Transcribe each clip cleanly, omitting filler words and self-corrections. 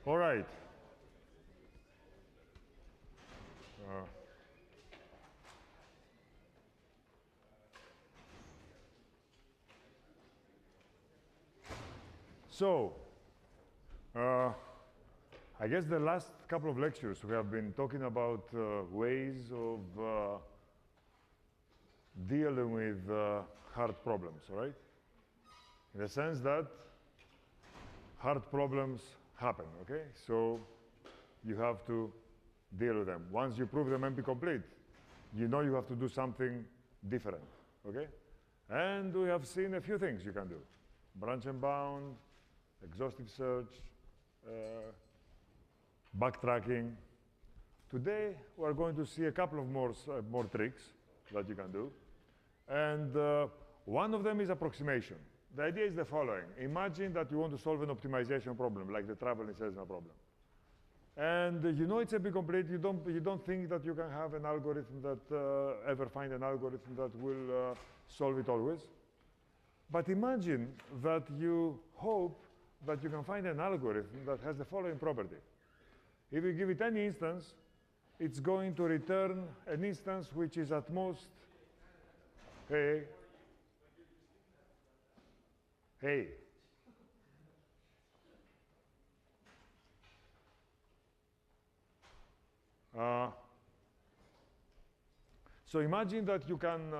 All right. So, I guess the last couple of lectures we have been talking about ways of dealing with hard problems, right? In the sense that hard problems happen, okay? So you have to deal with them. Once you prove them NP complete, you know you have to do something different, okay? And we have seen a few things you can do. Branch and bound, exhaustive search, backtracking. Today, we're going to see a couple of more tricks that you can do. And one of them is approximation. The idea is the following. Imagine that you want to solve an optimization problem, like the traveling salesman problem. And you know it's NP complete. You don't think that you can have an algorithm that ever find an algorithm that will solve it always. But imagine that you hope that you can find an algorithm that has the following property. If you give it any instance, it's going to return an instance which is at most, hey, so imagine that you can,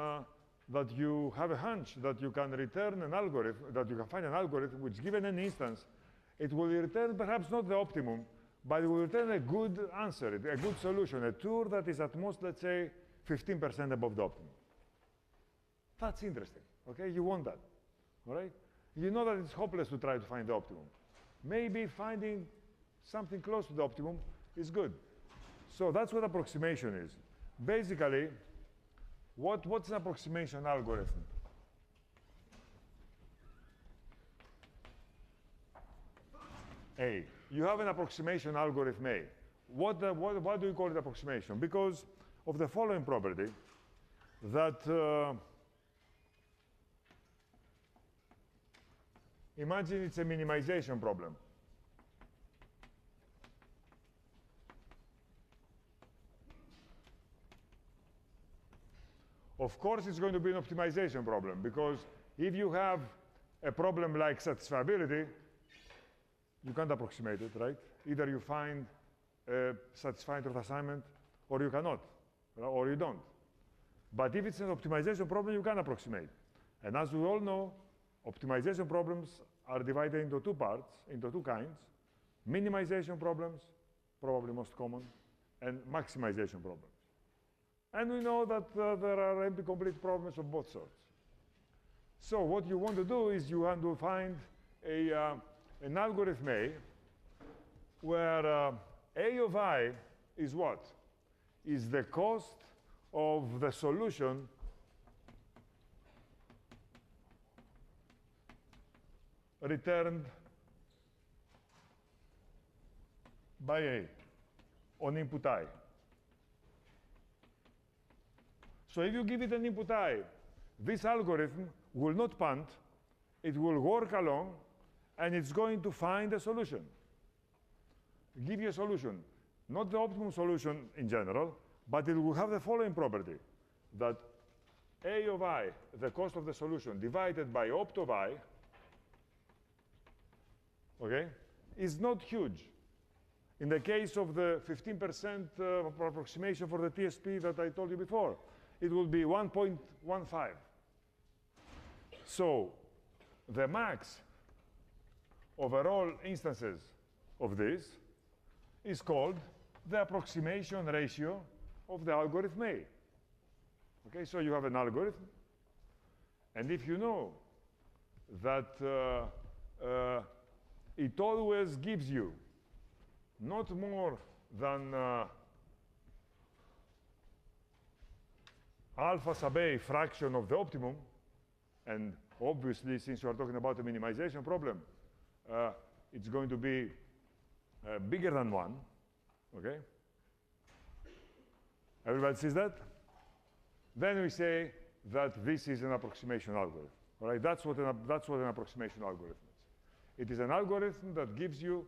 that you have a hunch that you can return an algorithm, that you can find an algorithm which, given an instance, it will return perhaps not the optimum, but it will return a good answer, a good solution, a tour that is at most, let's say, 15% above the optimum. That's interesting, okay? You want that, all right? You know that it's hopeless to try to find the optimum. Maybe finding something close to the optimum is good. So that's what approximation is. Basically, what's an approximation algorithm? A. You have an approximation algorithm A. Why do you call it approximation? Because of the following property, that imagine it's a minimization problem. Of course, it's going to be an optimization problem, because if you have a problem like satisfiability, you can't approximate it, right? Either you find a satisfying truth assignment, or you cannot, or you don't. But if it's an optimization problem, you can approximate. And as we all know, optimization problems are divided into two parts, into two kinds. Minimization problems, probably most common, and maximization problems. And we know that there are NP complete problems of both sorts. So what you want to do is you want to find an algorithm A where A of I is what? Is the cost of the solution returned by A on input I. So if you give it an input I, this algorithm will not punt, it will work along, and it's going to find a solution. Give you a solution. Not the optimum solution in general, but it will have the following property, that A of I, the cost of the solution, divided by opt of I, okay, is not huge. In the case of the 15% approximation for the TSP that I told you before, it will be 1.15. So the max over all instances of this is called the approximation ratio of the algorithm A. Okay, so you have an algorithm, and if you know that it always gives you not more than alpha sub A fraction of the optimum, and obviously, since you are talking about a minimization problem, it's going to be bigger than 1, okay? Everybody sees that? Then we say that this is an approximation algorithm, all right? That's what an approximation algorithm is. It is an algorithm that gives you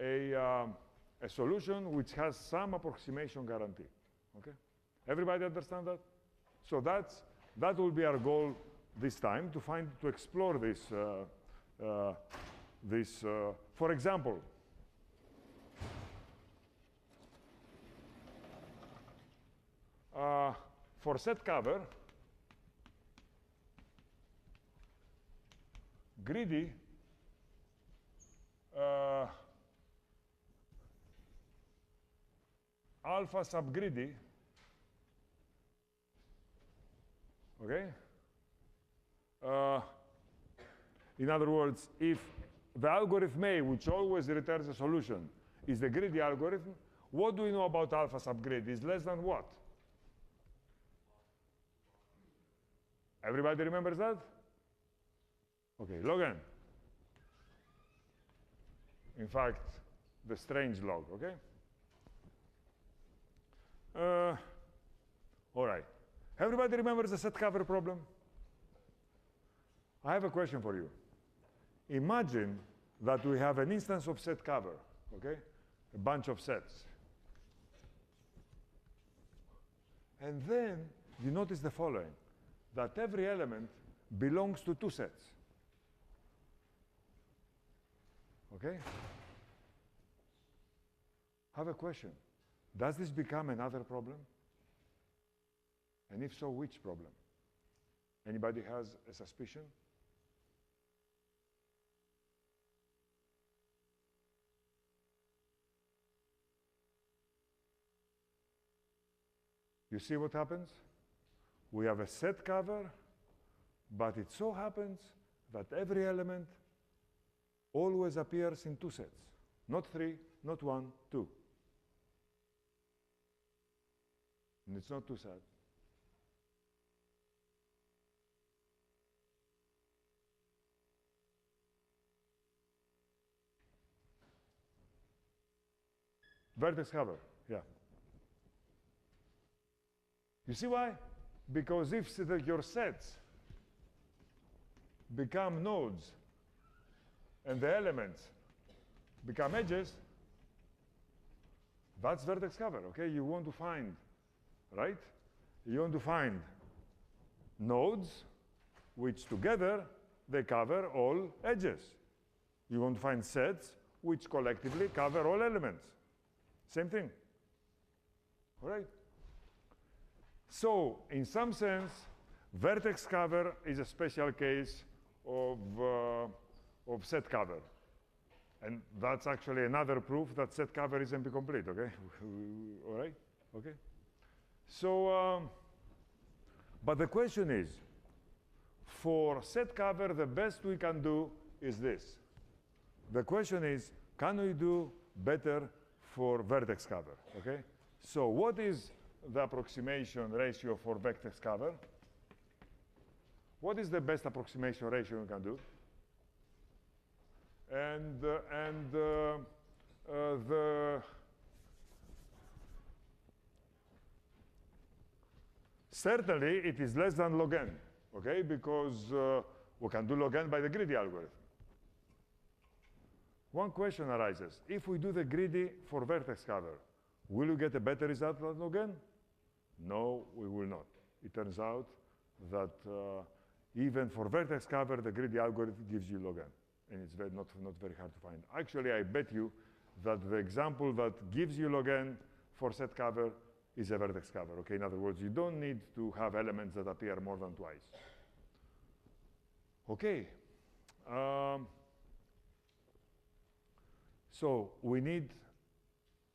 a solution which has some approximation guarantee. Okay? Everybody understand that? So that will be our goal this time, to explore this. For example, for set cover, greedy alpha subgreedy, okay? In other words, if the algorithm A, which always returns a solution, is the greedy algorithm, what do we know about alpha subgreedy? Is less than what? Everybody remembers that? Okay, log n. In fact, the strange log, okay? All right. Everybody remembers the set cover problem? I have a question for you. Imagine that we have an instance of set cover, okay? A bunch of sets. And then you notice the following, that every element belongs to two sets. Okay? I have a question. Does this become another problem? And if so, which problem? Anybody has a suspicion? You see what happens? We have a set cover, but it so happens that every element always appears in two sets. Not three, not one, two. And it's not too sad. Vertex cover, yeah. You see why? Because if your sets become nodes and the elements become edges, that's vertex cover, okay? You want to find, right? You want to find nodes which together they cover all edges. You want to find sets which collectively cover all elements. Same thing, all right? So, in some sense, vertex cover is a special case of set cover. And that's actually another proof that set cover is NP-complete, okay? All right? Okay? So, but the question is, for set cover, the best we can do is this. The question is, can we do better for vertex cover, okay? So what is the approximation ratio for vertex cover? What is the best approximation ratio you can do? And certainly it is less than log n, okay? Because we can do log n by the greedy algorithm. One question arises. If we do the greedy for vertex cover, will you get a better result than log n? No, we will not. It turns out that even for vertex cover, the greedy algorithm gives you log n. And it's not very hard to find. Actually, I bet you that the example that gives you log n for set cover is a vertex cover. Okay, in other words, you don't need to have elements that appear more than twice. Okay. So we need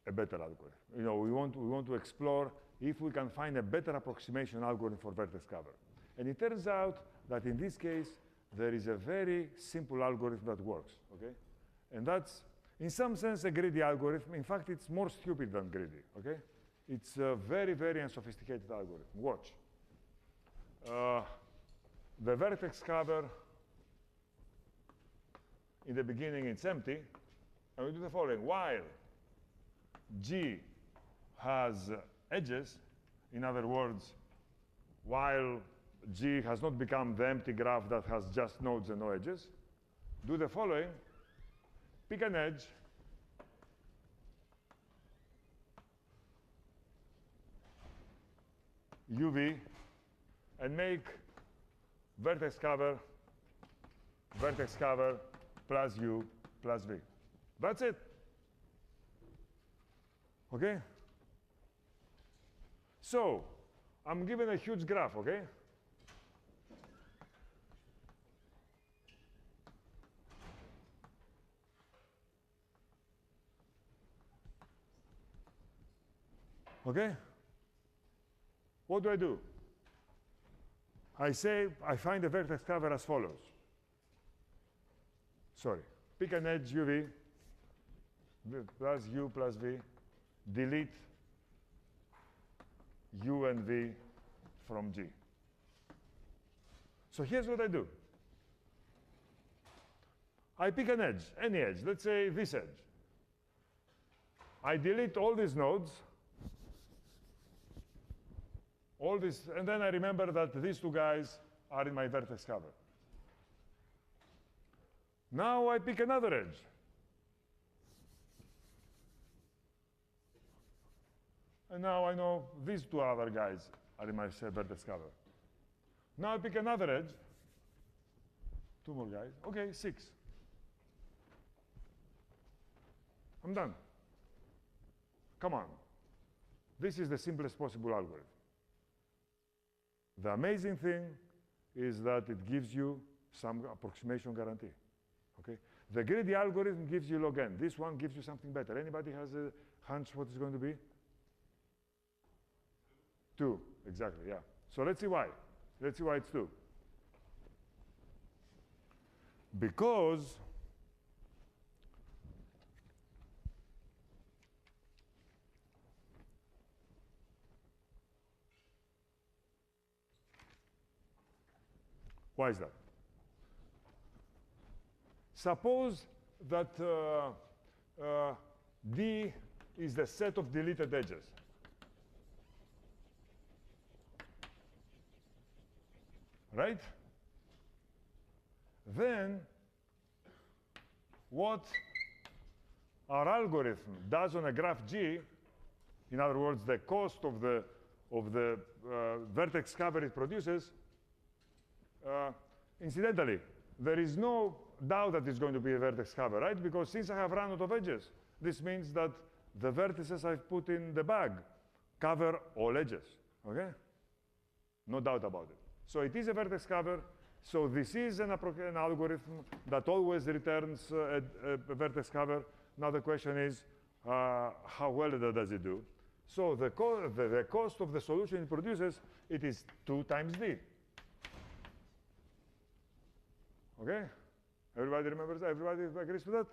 a better algorithm. You know, we want to explore if we can find a better approximation algorithm for vertex cover. And it turns out that in this case, there is a very simple algorithm that works, okay? And that's, in some sense, a greedy algorithm. In fact, it's more stupid than greedy, okay? It's a very, very unsophisticated algorithm. Watch. The vertex cover, in the beginning, it's empty. And we do the following. While G has edges, in other words, while G has not become the empty graph that has just nodes and no edges, do the following. Pick an edge UV, and make vertex cover plus U plus V. That's it. Okay? So, I'm given a huge graph, okay? Okay? What do? I say I find the vertex cover as follows. Sorry. Pick an edge UV plus U plus V. Delete U and V from G. So here's what I do. I pick an edge, any edge. Let's say this edge. I delete all these nodes. All this, and then I remember that these two guys are in my vertex cover. Now I pick another edge. And now I know these two other guys are in my vertex cover. Now I pick another edge. Two more guys. Okay, 6. I'm done. Come on. This is the simplest possible algorithm. The amazing thing is that it gives you some approximation guarantee. Okay? The greedy algorithm gives you log n. This one gives you something better. Anybody has a hunch what it's going to be? 2, exactly, yeah. So let's see why. Let's see why it's 2. Because why is that? Suppose that D is the set of deleted edges. Right? Then, what our algorithm does on a graph G, in other words, the cost of the vertex cover it produces, incidentally, there is no doubt that it's going to be a vertex cover, right? Because since I have run out of edges, this means that the vertices I've put in the bag cover all edges, okay? No doubt about it. So it is a vertex cover. So this is an algorithm that always returns a vertex cover. Now the question is, how well does it do? So the cost of the solution it produces, it is 2 times D. Okay? Everybody remembers that? Everybody agrees with that?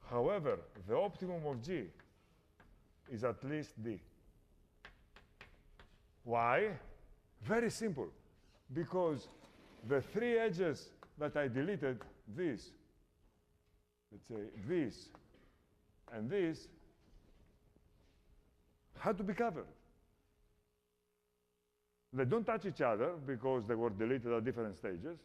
However, the optimum of G is at least D. Why? Very simple. Because the 3 edges that I deleted, these, let's say this and this, had to be covered. They don't touch each other because they were deleted at different stages.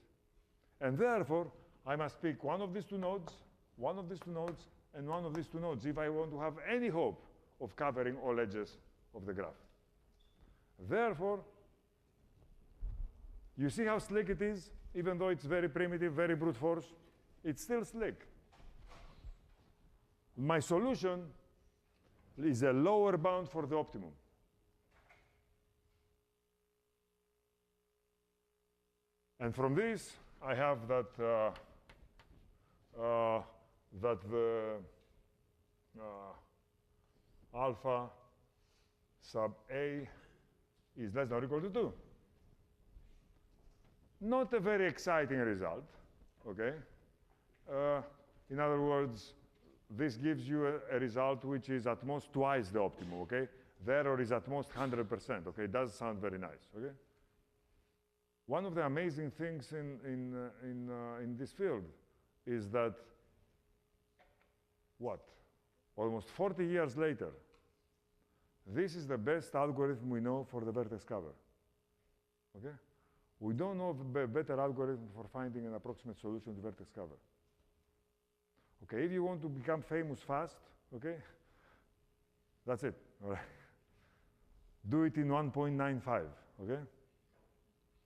And therefore, I must pick one of these 2 nodes, one of these 2 nodes, and one of these 2 nodes if I want to have any hope of covering all edges of the graph. Therefore, you see how slick it is? Even though it's very primitive, very brute force, it's still slick. My solution is a lower bound for the optimum. And from this, I have that the alpha sub A is less than or equal to 2. Not a very exciting result, okay? In other words, this gives you a result which is at most twice the optimum, okay? The error is at most 100%, okay? It does sound very nice, okay? One of the amazing things in this field is that, what? Almost 40 years later, this is the best algorithm we know for the vertex cover, okay? We don't know of a better algorithm for finding an approximate solution to vertex cover. Okay, if you want to become famous fast, okay, that's it, all right? do it in 1.95, okay?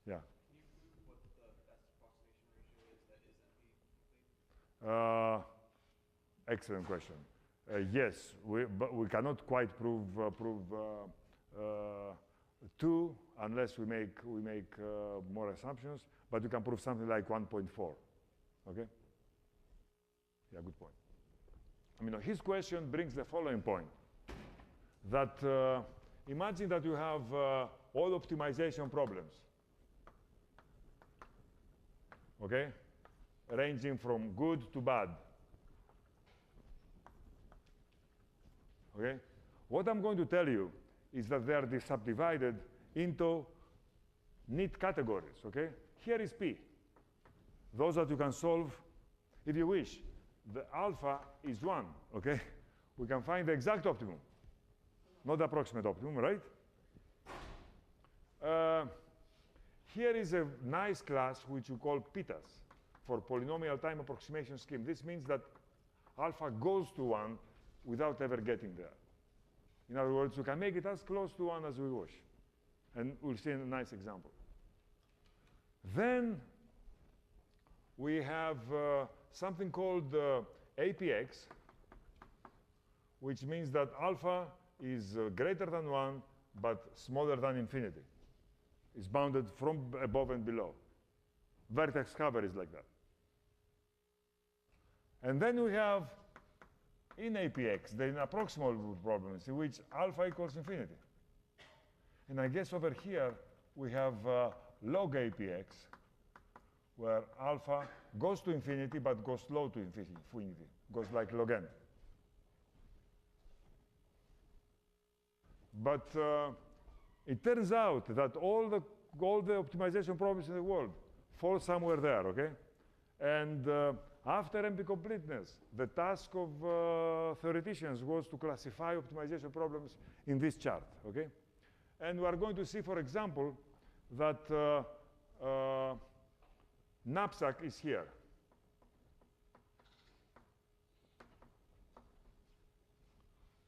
Yeah. Can you prove what the best approximation ratio is that is NP complete? Excellent question. Yes, but we cannot quite prove 2 unless we make more assumptions, but we can prove something like 1.4, okay? Yeah, good point. I mean, his question brings the following point, that imagine that you have all optimization problems, okay? Ranging from good to bad. Okay? What I'm going to tell you is that they are subdivided into neat categories, okay? Here is P. Those that you can solve if you wish. The alpha is 1, okay? We can find the exact optimum, not the approximate optimum, right? Here is a nice class which we call pitas for polynomial time approximation scheme. This means that alpha goes to 1 without ever getting there. In other words, we can make it as close to 1 as we wish. And we'll see a nice example. Then we have something called APX, which means that alpha is greater than 1, but smaller than infinity. It's bounded from above and below. Vertex cover is like that. And then we have in APX, the approximable problems in which alpha equals infinity. And I guess over here, we have log APX, where alpha goes to infinity, but goes slow to infinity, goes like log n. But it turns out that all the optimization problems in the world fall somewhere there, okay? And after NP completeness, the task of theoreticians was to classify optimization problems in this chart, okay? And we are going to see, for example, that knapsack is here.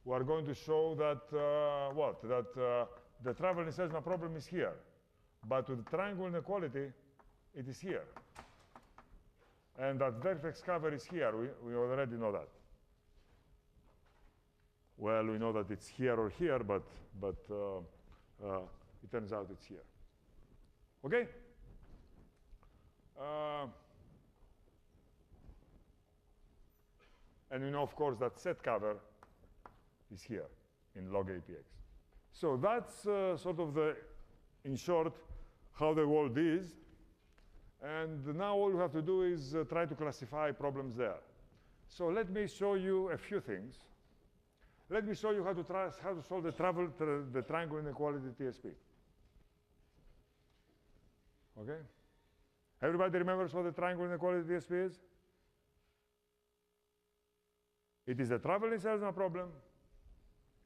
We are going to show that, the traveling salesman problem is here. But with the triangle inequality, it is here. And that vertex cover is here. We already know that. Well, we know that it's here or here, but it turns out it's here. Okay? And we know, of course, that set cover is here in log APX. So that's sort of in short, how the world is. And now all we have to do is try to classify problems there. So let me show you a few things. Let me show you how to solve the triangle inequality TSP. Okay? Everybody remembers what the triangle inequality TSP is? It is a traveling salesman problem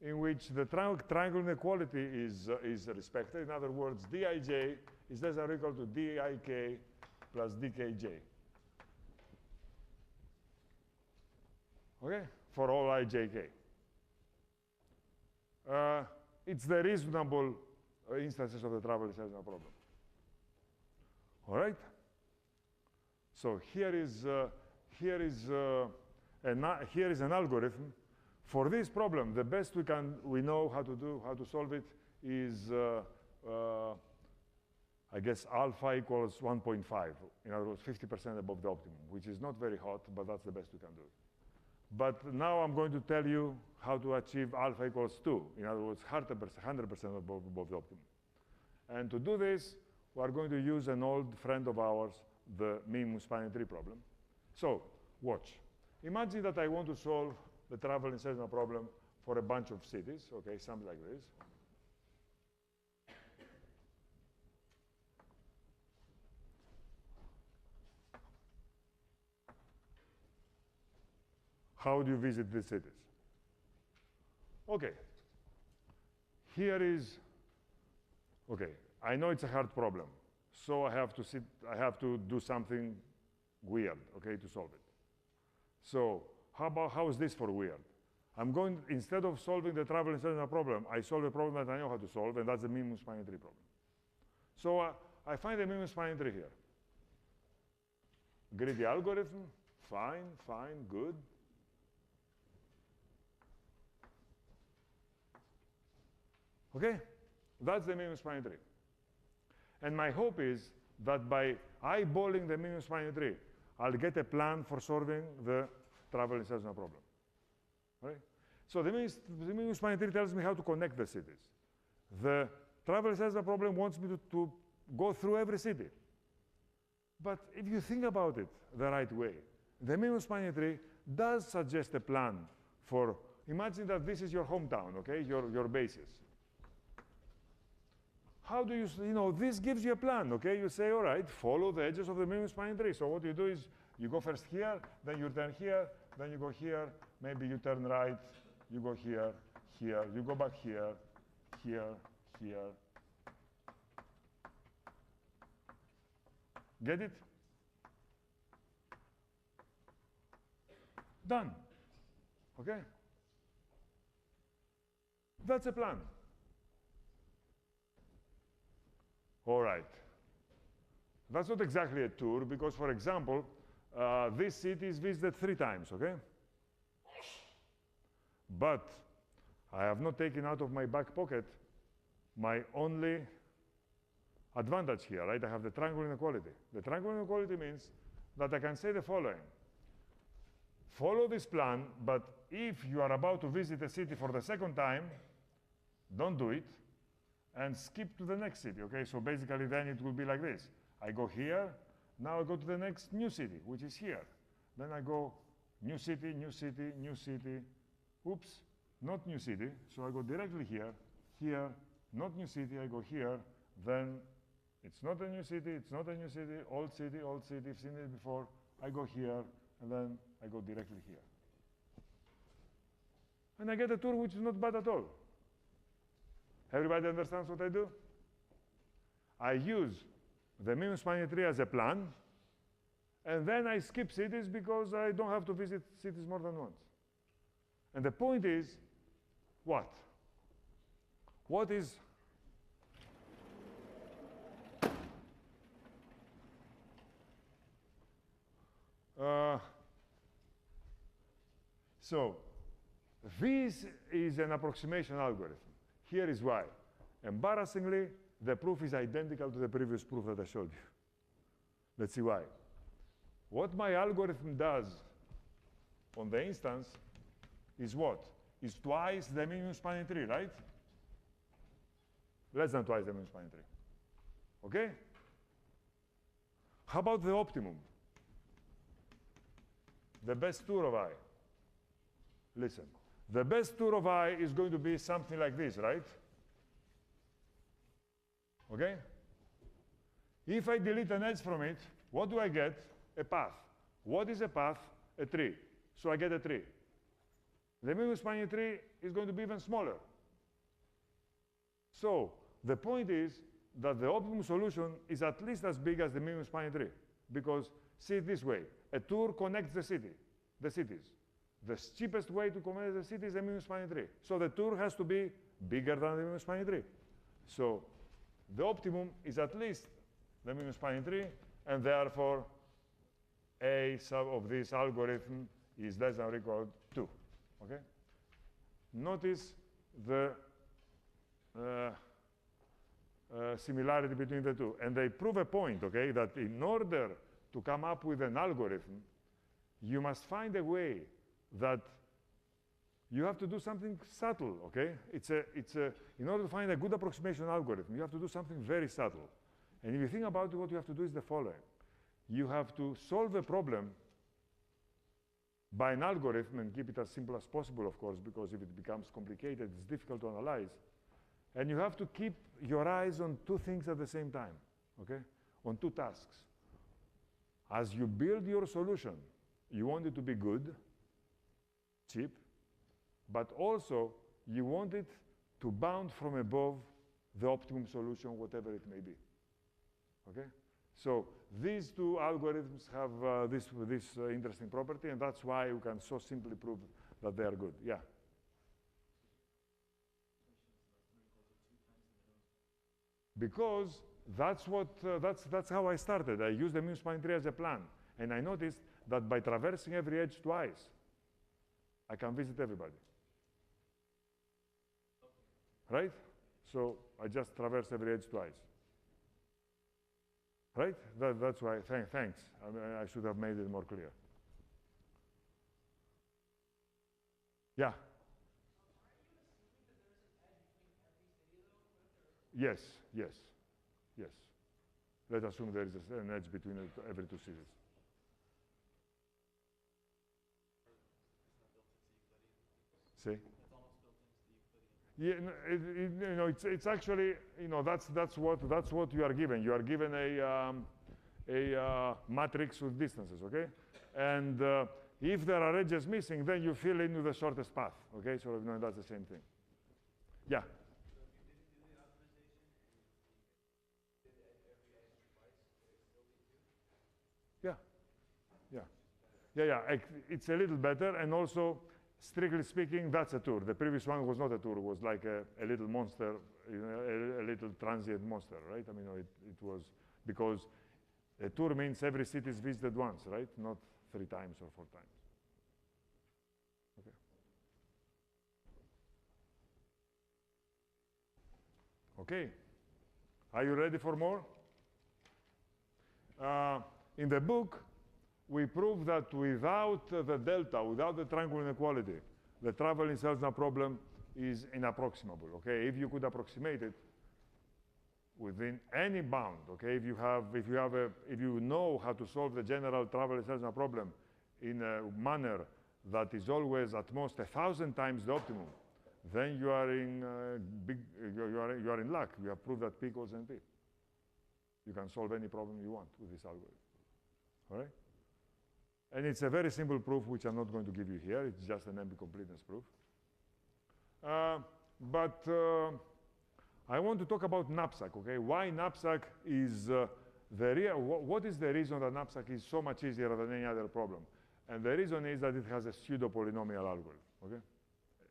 in which the triangle inequality is respected. In other words, dij is less than or equal to dik plus dkj. Okay? For all ijk. It's the reasonable instances of the traveling salesman problem. All right? So here is an algorithm. For this problem, the best we know how to solve it is, I guess, alpha equals 1.5. In other words, 50% above the optimum, which is not very hot, but that's the best we can do. But now I'm going to tell you how to achieve alpha equals 2. In other words, 100% above the optimum. And to do this, we are going to use an old friend of ours, the minimum spanning tree problem. So, watch. Imagine that I want to solve the traveling salesman problem for a bunch of cities, okay, something like this. How do you visit these cities? Okay. Here is, okay, I know it's a hard problem, so I have to do something weird, okay, to solve it. So how is this for weird? I'm going, instead of solving the travel insertion problem, I solve a problem that I know how to solve, and that's the minimum spanning tree problem. So I find the minimum spanning tree here. Greedy algorithm, fine, good. Okay? That's the minimum spanning tree. And my hope is that by eyeballing the minimum spanning tree, I'll get a plan for solving the travel insertion problem. Right? So the minimum spanning tree tells me how to connect the cities. The travel insertion problem wants me to go through every city. But if you think about it the right way, the minimum spanning tree does suggest a plan for, imagine that this is your hometown, okay, your basis. How do you, this gives you a plan, okay? You say, all right, follow the edges of the minimum spanning tree. So what you do is you go first here, then you turn here, then you go here, maybe you turn right, you go here, you go back here, here. Get it? Done. Okay? That's a plan. All right. That's not exactly a tour because, for example, this city is visited 3 times, okay? But I have not taken out of my back pocket my only advantage here, right? I have the triangle inequality. The triangle inequality means that I can say the following. Follow this plan, but if you are about to visit a city for the 2nd time, don't do it, and skip to the next city, okay? So basically then it will be like this. I go here, now I go to the next new city, which is here. Then I go new city, oops, not new city, so I go directly here, not new city, I go here, then it's not a new city, old city, I've seen it before, I go here, and then I go directly here. And I get a tour which is not bad at all. Everybody understands what I do? I use the minimum spanning tree as a plan, and then I skip cities because I don't have to visit cities more than once. And the point is, what? What is so this is an approximation algorithm. Here is why. Embarrassingly, the proof is identical to the previous proof that I showed you. Let's see why. What my algorithm does on the instance is what? Is twice the minimum spanning tree, right? Less than twice the minimum spanning tree. Okay? How about the optimum? The best tour of I. Listen. The best tour of I is going to be something like this, right? Okay? If I delete an edge from it, what do I get? A path. What is a path? A tree. So I get a tree. The minimum spanning tree is going to be even smaller. So the point is that the optimum solution is at least as big as the minimum spanning tree. Because see it this way. A tour connects the cities. The cheapest way to connect the city is the minimum spanning tree. So the tour has to be bigger than the minimum spanning tree. So the optimum is at least the minimum spanning tree, and therefore A sub of this algorithm is less than or equal to 2. Okay? Notice the similarity between the two. And they prove a point, okay, that in order to come up with an algorithm, you must find a way that you have to do something subtle, okay? In order to find a good approximation algorithm, you have to do something very subtle. And if you think about it, what you have to do is the following. You have to solve a problem by an algorithm and keep it as simple as possible, of course, because if it becomes complicated, it's difficult to analyze. And you have to keep your eyes on 2 things at the same time, okay? On 2 tasks. As you build your solution, you want it to be good, cheap, but also you want it to bound from above the optimum solution, whatever it may be. Okay? So these 2 algorithms have this interesting property, and that's why we can so simply prove that they are good. Yeah? because that's how I started. I used the mean spanning tree as a plan, and I noticed that by traversing every edge twice, I can visit everybody. Right? So I just traverse every edge twice. Right? That's why. Thanks. I mean, I should have made it more clear. Yeah. Yes. Let's assume there is an edge between every two cities. See? Yeah, it's actually, that's what you are given. You are given a matrix with distances, okay? And if there are edges missing, then you fill in with the shortest path, okay? So that's the same thing. Yeah. Yeah. It's a little better, and also, strictly speaking, that's a tour. The previous one was not a tour; it was like a little monster, a little transient monster, right? I mean, it was because a tour means every city is visited once, right? Not 3 times or 4 times. Okay. Are you ready for more? In the book, we prove that without the delta, without the triangle inequality, the traveling Selzner problem is inapproximable, okay? If you could approximate it within any bound, okay? If you know how to solve the general traveling Selzner problem in a manner that is always at most 1,000 times the optimum, then you are in you are in luck. You have proved that P equals NP. You can solve any problem you want with this algorithm, all right? And it's a very simple proof, which I'm not going to give you here. It's just an NP completeness proof. But I want to talk about knapsack, okay? Why knapsack is what is the reason that knapsack is so much easier than any other problem? And the reason is that it has a pseudo-polynomial algorithm, okay?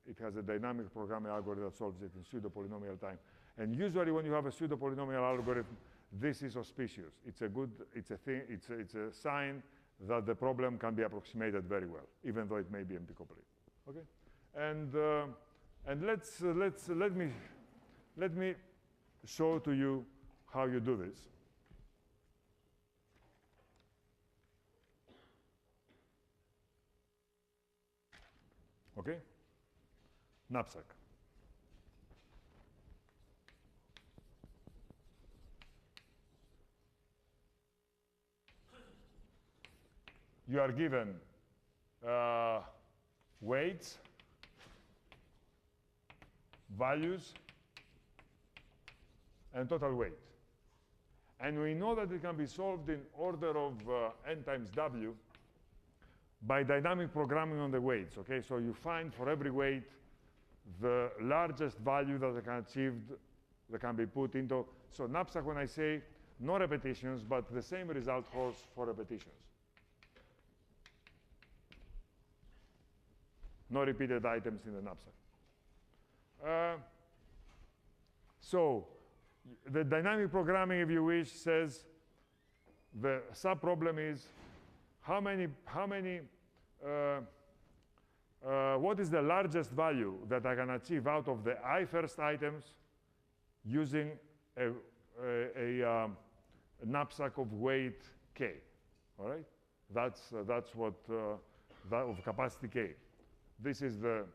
It has a dynamic programming algorithm that solves it in pseudo-polynomial time. And usually when you have a pseudo-polynomial algorithm, this is auspicious. It's a sign that the problem can be approximated very well, even though it may be NP complete. Okay, and let me show to you how you do this. Okay, knapsack. You are given weights, values, and total weight. And we know that it can be solved in order of n times w by dynamic programming on the weights, okay? So you find for every weight the largest value that can be put into. So knapsack, when I say no repetitions, but the same result holds for repetitions. No repeated items in the knapsack. So the dynamic programming, if you wish, says the sub-problem is what is the largest value that I can achieve out of the I first items using a knapsack of weight k, all right? That's what, of capacity k. This is the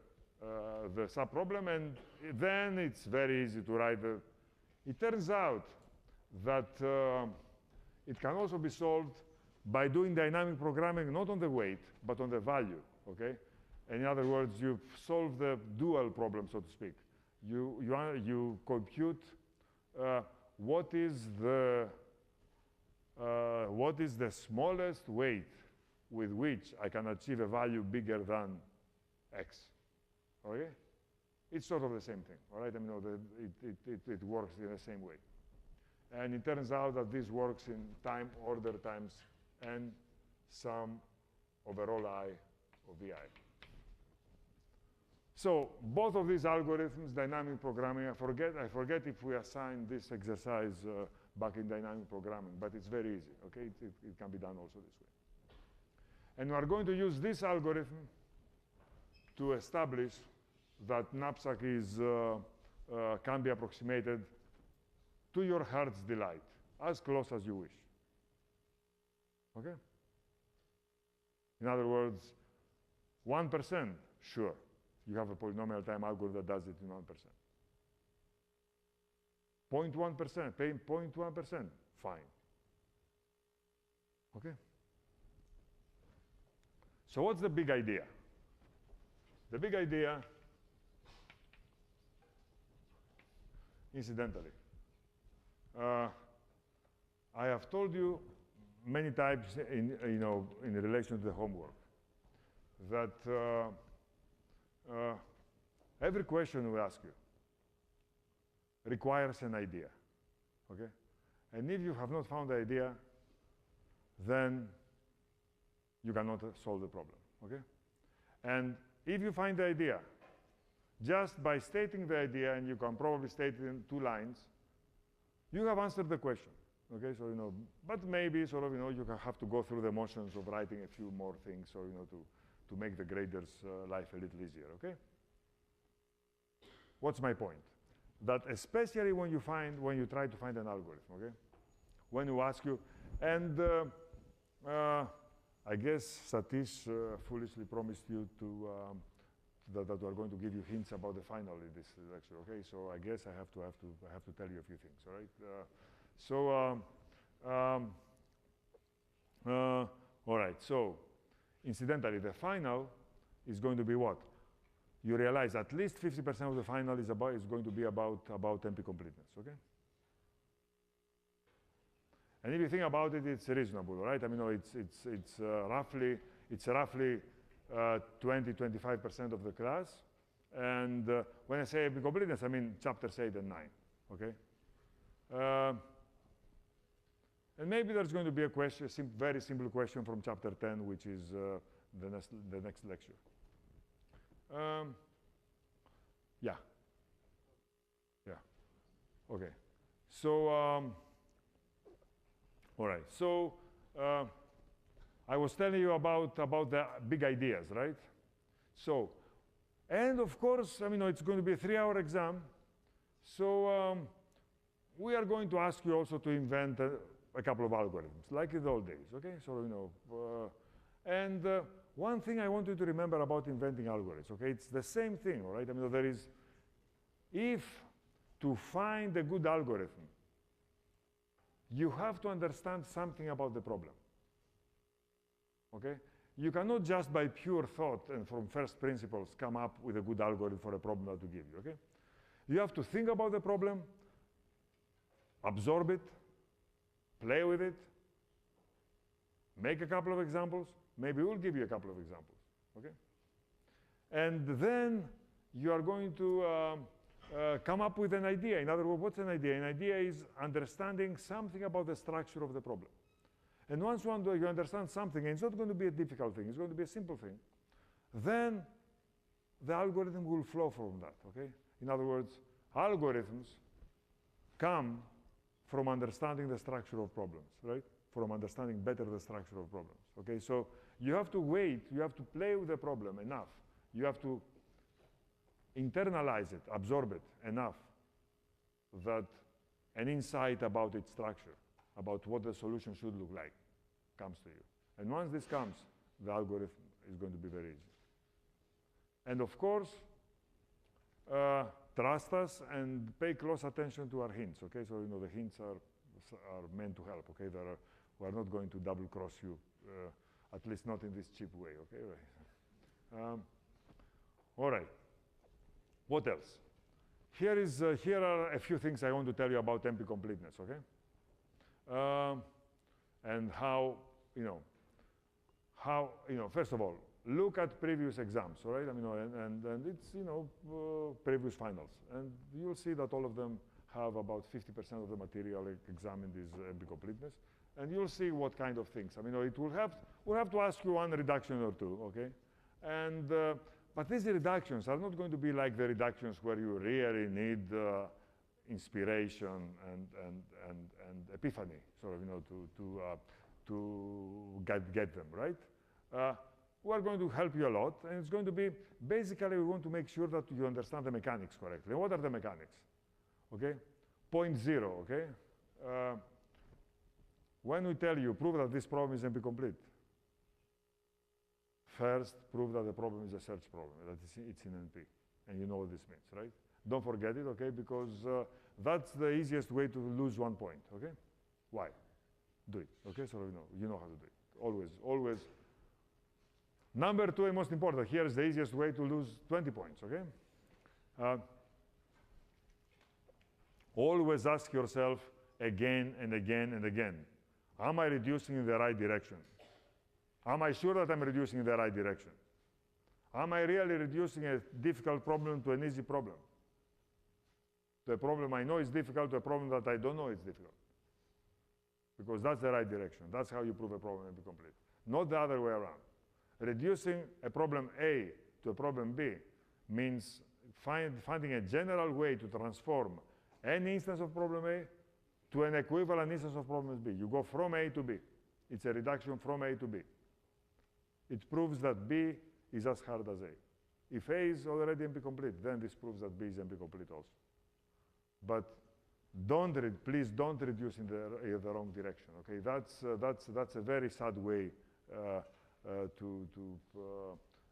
sub-problem, and then it's very easy to write the. It turns out that it can also be solved by doing dynamic programming not on the weight, but on the value, okay? In other words, you solve the dual problem, so to speak. You compute what is the smallest weight with which I can achieve a value bigger than x, okay? It's sort of the same thing, all right? I mean, it works in the same way. And it turns out that this works in time order times n sum over all I of vi. So both of these algorithms, dynamic programming, I forget if we assigned this exercise back in dynamic programming, but it's very easy, okay? It can be done also this way. And we are going to use this algorithm to establish that knapsack can be approximated to your heart's delight, as close as you wish. Okay? In other words, 1%, sure. You have a polynomial time algorithm that does it in 1%. 0.1%, 0.1%, fine. Okay? So what's the big idea? The big idea, incidentally, I have told you many times in relation to the homework that every question we ask you requires an idea, okay? And if you have not found the idea, then you cannot solve the problem, okay? And if you find the idea, just by stating the idea, and you can probably state it in 2 lines, you have answered the question, okay? So, but maybe sort of, you have to go through the motions of writing a few more things, or, to make the grader's life a little easier, okay? What's my point? That especially when you try to find an algorithm, okay? When you ask you, and I guess Satish foolishly promised you that we are going to give you hints about the final in this lecture, okay? So I guess I have to tell you a few things, all right? All right, so incidentally, the final is going to be what? You realize at least 50% of the final is going to be about NP completeness, okay? And if you think about it, it's reasonable, right? I mean, it's roughly 20–25% of the class. And when I say NP completeness, I mean chapters 8 and 9, okay? And maybe there's going to be a question, very simple question from chapter 10, which is the next lecture. Yeah. Okay. So, all right. So, I was telling you about the big ideas, right? So, and of course, I mean, it's going to be a 3-hour exam. So, we are going to ask you also to invent a couple of algorithms, like in the old days, okay? So, one thing I want you to remember about inventing algorithms, okay? It's the same thing, all right? I mean, if to find a good algorithm, you have to understand something about the problem, okay? You cannot just by pure thought and from first principles come up with a good algorithm for a problem that to give you, okay? You have to think about the problem, absorb it, play with it, make a couple of examples. Maybe we'll give you a couple of examples, okay? And then you are going to come up with an idea. In other words, what's an idea? An idea is understanding something about the structure of the problem. And once you understand something, and it's not going to be a difficult thing, it's going to be a simple thing, then the algorithm will flow from that, okay? In other words, algorithms come from understanding the structure of problems, right? From understanding better the structure of problems, okay? So you have to wait, you have to play with the problem enough. You have to internalize it, absorb it enough that an insight about its structure, about what the solution should look like, comes to you. And once this comes, the algorithm is going to be very easy. And of course, trust us and pay close attention to our hints, okay? So, the hints are meant to help, okay? We're not going to double cross you, at least not in this cheap way, okay? All right. What else? Here are a few things I want to tell you about NP completeness, okay? And how, first of all, look at previous exams, all right? I mean, and it's, previous finals. And you'll see that all of them have about 50% of the material examined is NP completeness. And you'll see what kind of things. I mean, we'll have to ask you one reduction or two, okay? And But these reductions are not going to be like the reductions where you really need inspiration and epiphany, sort of, to get them, right? We're going to help you a lot, and it's going to be, basically, we want to make sure that you understand the mechanics correctly. What are the mechanics? Okay? Point zero, okay? When we tell you, prove that this problem is NP-complete, first, prove that the problem is a search problem, that it's in NP, and you know what this means, right? Don't forget it, okay? Because that's the easiest way to lose 1 point, okay? Why? Do it, okay? So you know how to do it. Always. Number 2, and most important, here is the easiest way to lose 20 points, okay? Always ask yourself again and again and again, am I reducing in the right direction? Am I sure that I'm reducing in the right direction? Am I really reducing a difficult problem to an easy problem? To a problem I know is difficult to a problem that I don't know is difficult. Because that's the right direction. That's how you prove a problem to be complete. Not the other way around. Reducing a problem A to a problem B means finding a general way to transform any instance of problem A to an equivalent instance of problem B. You go from A to B. It's a reduction from A to B. It proves that B is as hard as A. If A is already NP-complete, then this proves that B is NP-complete also. But please don't reduce in the wrong direction, okay? That's a very sad way to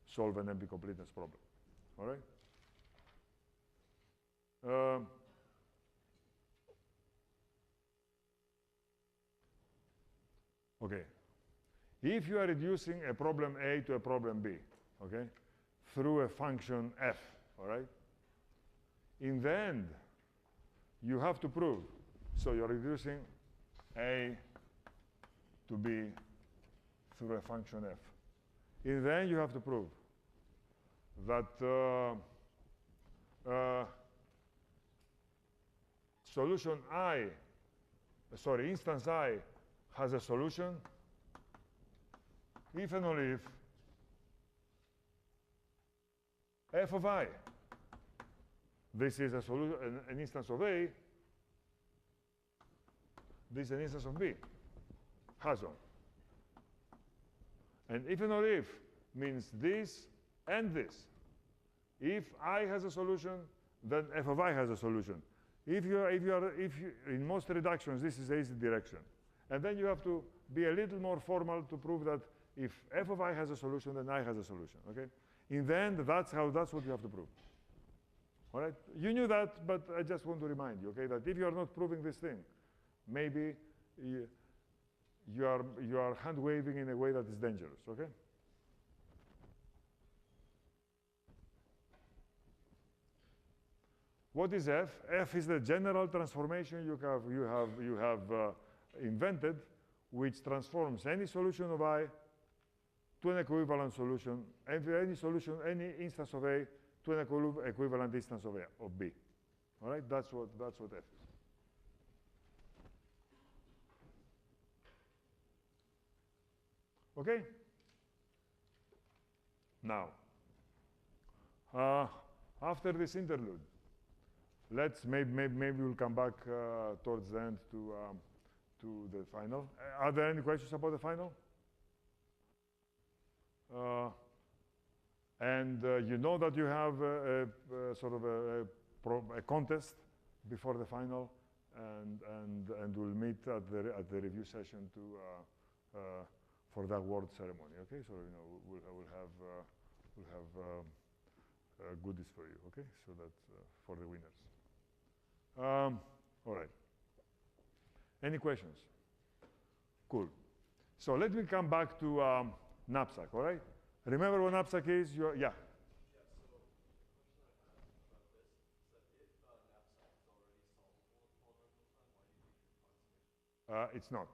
solve an NP-completeness problem, all right? Okay. If you are reducing a problem A to a problem B, okay, through a function f, all right, in the end, you have to prove. So you're reducing A to B through a function f. In the end, you have to prove that instance I has a solution if and only if f of I, this is a solution, an instance of A, this is an instance of B, has one. And if and only if means this and this. If I has a solution, then f of I has a solution. If you in most reductions, this is the easy direction. And then you have to be a little more formal to prove that if f of I has a solution, then I has a solution, okay? In the end, that's what you have to prove. All right? You knew that, but I just want to remind you, okay, that if you are not proving this thing, maybe you are hand-waving in a way that is dangerous, okay? What is f? F is the general transformation you have invented, which transforms any solution of I to an equivalent solution, and any instance of A to an equivalent instance of B. All right, that's what F is. Okay. Now, after this interlude, maybe we'll come back towards the end to the final. Are there any questions about the final? You know that you have sort of a contest before the final, and we'll meet at the review session for the award ceremony. Okay, so we'll have goodies for you. Okay, so that's for the winners. All right. Any questions? Cool. So let me come back to knapsack, all right? Remember what knapsack is? Yeah. Yeah, so the question I have about this is that if knapsack is already solvable in polynomial time, why do you need to approximation? It's not.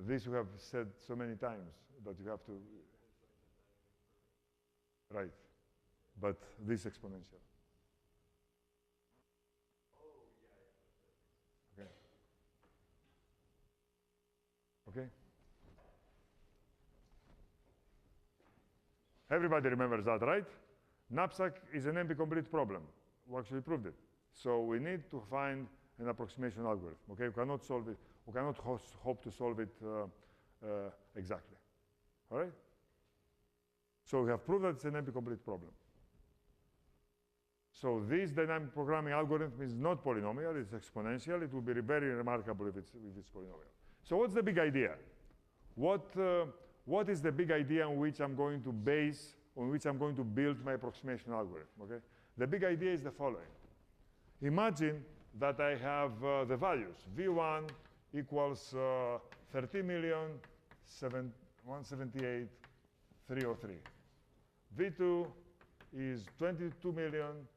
This we have said so many times that you have to, right, but this exponential. Oh, yeah. Okay. okay? Everybody remembers that, right? Knapsack is an NP-complete problem. We actually proved it. So we need to find an approximation algorithm, okay? We cannot solve it, we cannot hope to solve it exactly, all right? So we have proved that it's an NP-complete problem. So this dynamic programming algorithm is not polynomial, it's exponential. It will be very remarkable if it's polynomial. So what's the big idea? What is the big idea on which I'm going to build my approximation algorithm, okay? The big idea is the following. Imagine that I have the values. V1 equals 30,178,303. V2 is 22 million.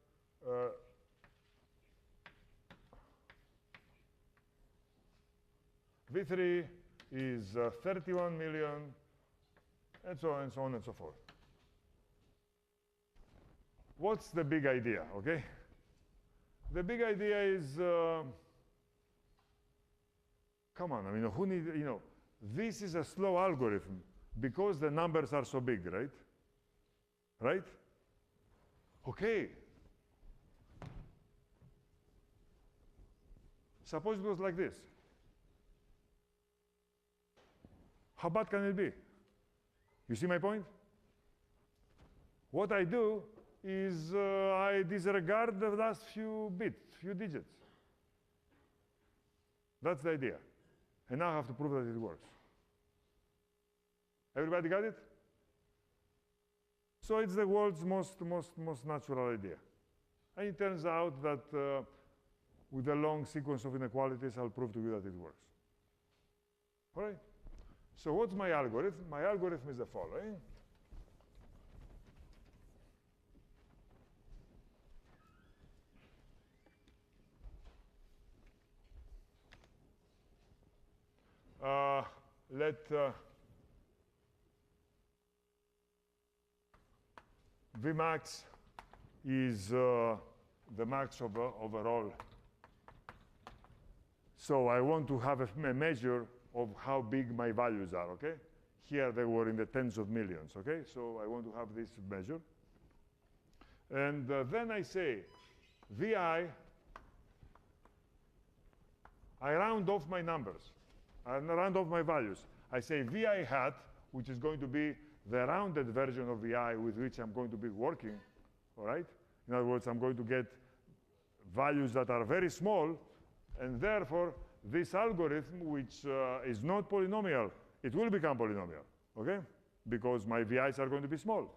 V3 is 31 million, and so on and so on and so forth. What's the big idea, okay? The big idea is, come on, I mean, who needs, you know, this is a slow algorithm because the numbers are so big, right? Right? Okay. Suppose it was like this. How bad can it be? You see my point? What I do is I disregard the last few bits, few digits. That's the idea. And now I have to prove that it works. Everybody got it? So it's the world's most natural idea. And it turns out that with a long sequence of inequalities, I'll prove to you that it works. All right? So what's my algorithm? My algorithm is the following. Let Vmax is the max overall. So I want to have a measure of how big my values are, okay? Here they were in the tens of millions, okay? So I want to have this measure. And then I say, VI, I round off my numbers. I round off my values. I say VI hat, which is going to be the rounded version of VI with which I'm going to be working, all right? In other words, I'm going to get values that are very small, and therefore, this algorithm, which is not polynomial, it will become polynomial, okay? Because my VIs are going to be small.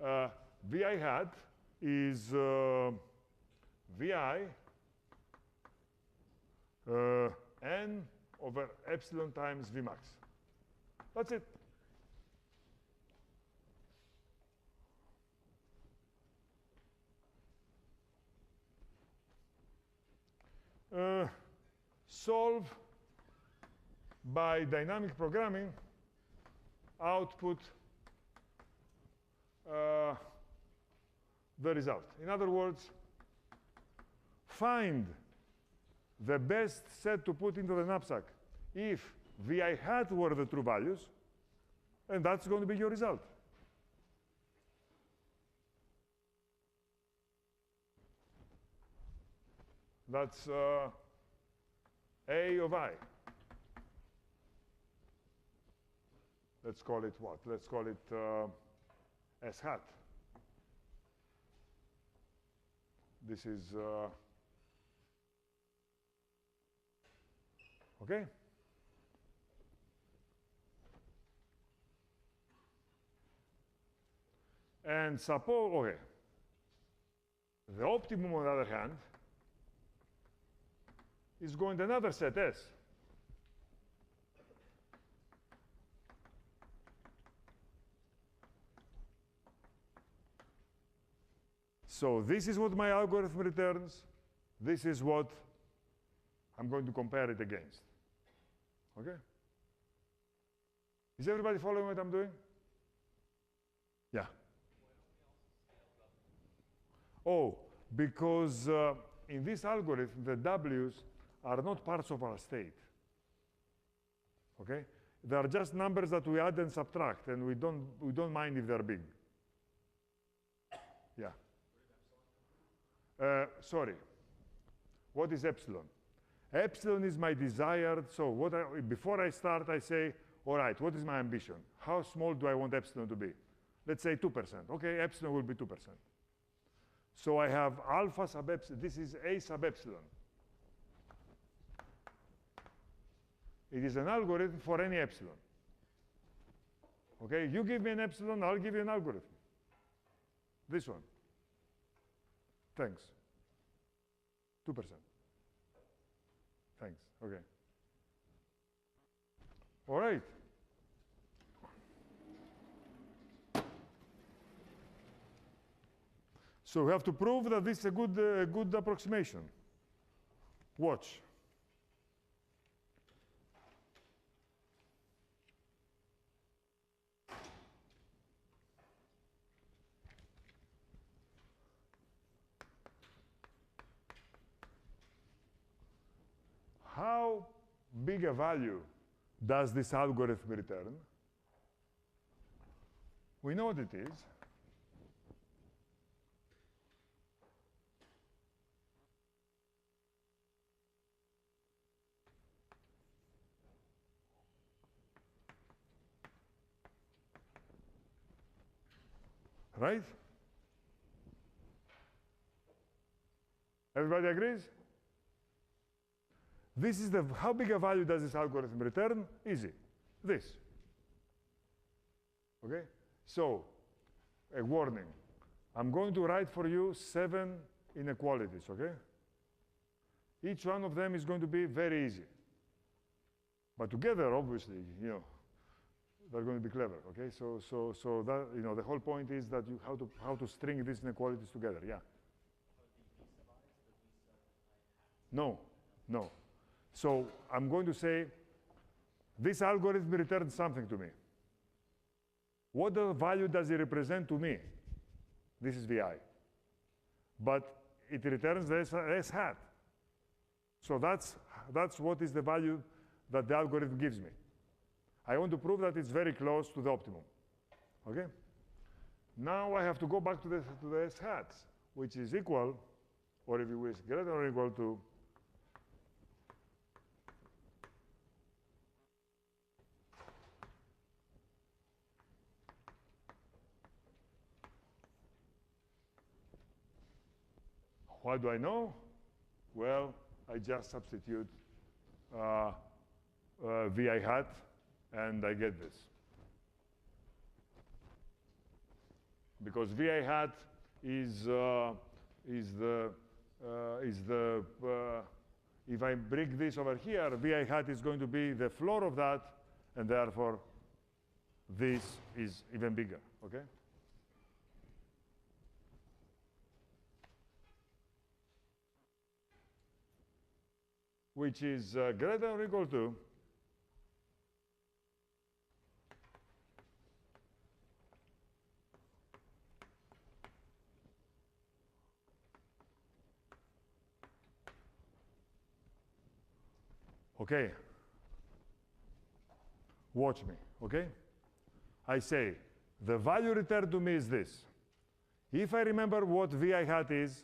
VI hat is VI n over epsilon times Vmax. That's it. Solve by dynamic programming, output the result. In other words, find the best set to put into the knapsack if VI hat were the true values, and that's going to be your result. That's A of I. Let's call it what? Let's call it S hat. This is, okay? And suppose, okay, the optimum, on the other hand, is going to another set S. So this is what my algorithm returns. This is what I'm going to compare it against. Okay? Is everybody following what I'm doing? Yeah. Oh, because in this algorithm, the W's are not parts of our state. okay? They are just numbers that we add and subtract, and we don't mind if they're big. Yeah. Sorry. What is epsilon? Epsilon is my desired, so before I start, I say, all right, what is my ambition? How small do I want epsilon to be? Let's say 2%. Okay, epsilon will be 2%. So I have alpha sub epsilon. This is A sub epsilon. It is an algorithm for any epsilon. Okay, you give me an epsilon, I'll give you an algorithm. This one. Thanks. 2%. Thanks, okay. All right. So we have to prove that this is a good approximation. Watch. How big a value does this algorithm return? We know what it is. Right? Everybody agrees? This is how big a value does this algorithm return? Easy. This. Okay? So, a warning. I'm going to write for you 7 inequalities, okay? Each one of them is going to be very easy. But together, obviously, they're going to be clever, okay? So that, the whole point is that how to string these inequalities together, yeah? No. So I'm going to say, this algorithm returns something to me. What value does it represent to me? This is VI. But it returns the S hat. So that's what is the value that the algorithm gives me. I want to prove that it's very close to the optimum. Okay? Now I have to go back to the S hats, which is equal, or if you wish, greater or equal to what do I know? Well, I just substitute VI hat, and I get this. Because VI hat is if I bring this over here, VI hat is going to be the floor of that, and therefore this is even bigger, okay? Which is greater or equal to okay. Watch me, okay? I say, the value returned to me is this. If I remember what VI hat is,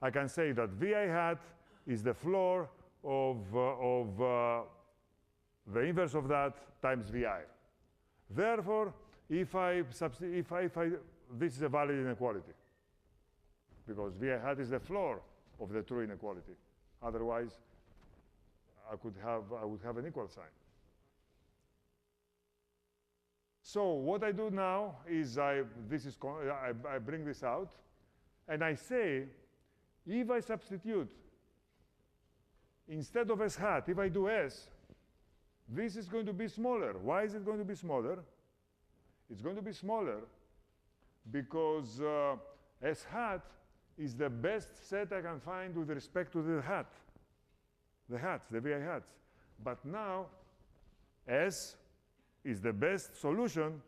I can say that VI hat is the floor of the inverse of that times VI. Therefore, this is a valid inequality, because VI hat is the floor of the true inequality. Otherwise, I would have an equal sign. So what I do now is I bring this out, and I say, if I substitute instead of S hat, if I do S, this is going to be smaller. Why is it going to be smaller? It's going to be smaller because S hat is the best set I can find with respect to the hat. The hats, the VI hats. But now, S is the best solution,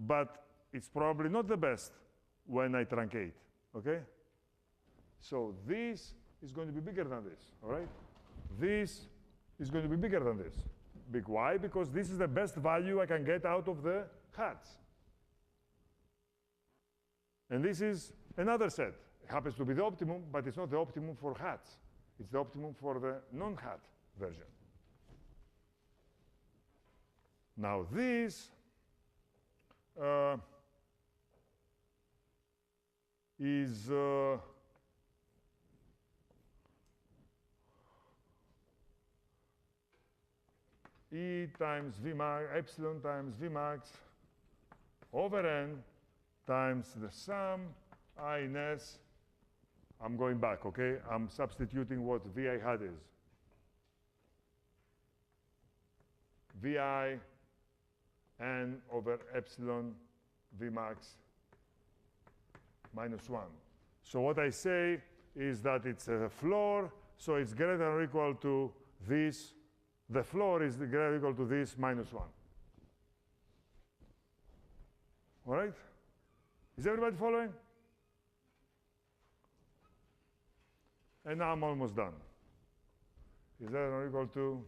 but it's probably not the best when I truncate, okay? So this is going to be bigger than this, all right? This is going to be bigger than this. big Y, because this is the best value I can get out of the hats. And this is another set. It happens to be the optimum, but it's not the optimum for hats. It's the optimum for the non-hat version. Now this is E times V max, epsilon times V max over N times the sum I in S. I'm going back, okay? I'm substituting what VI hat is. VI N over epsilon V max minus 1. So what I say is that it's a floor, so it's greater than or equal to this. The floor is greater or equal to this minus 1. All right? Is everybody following? And now I'm almost done. Is that or equal to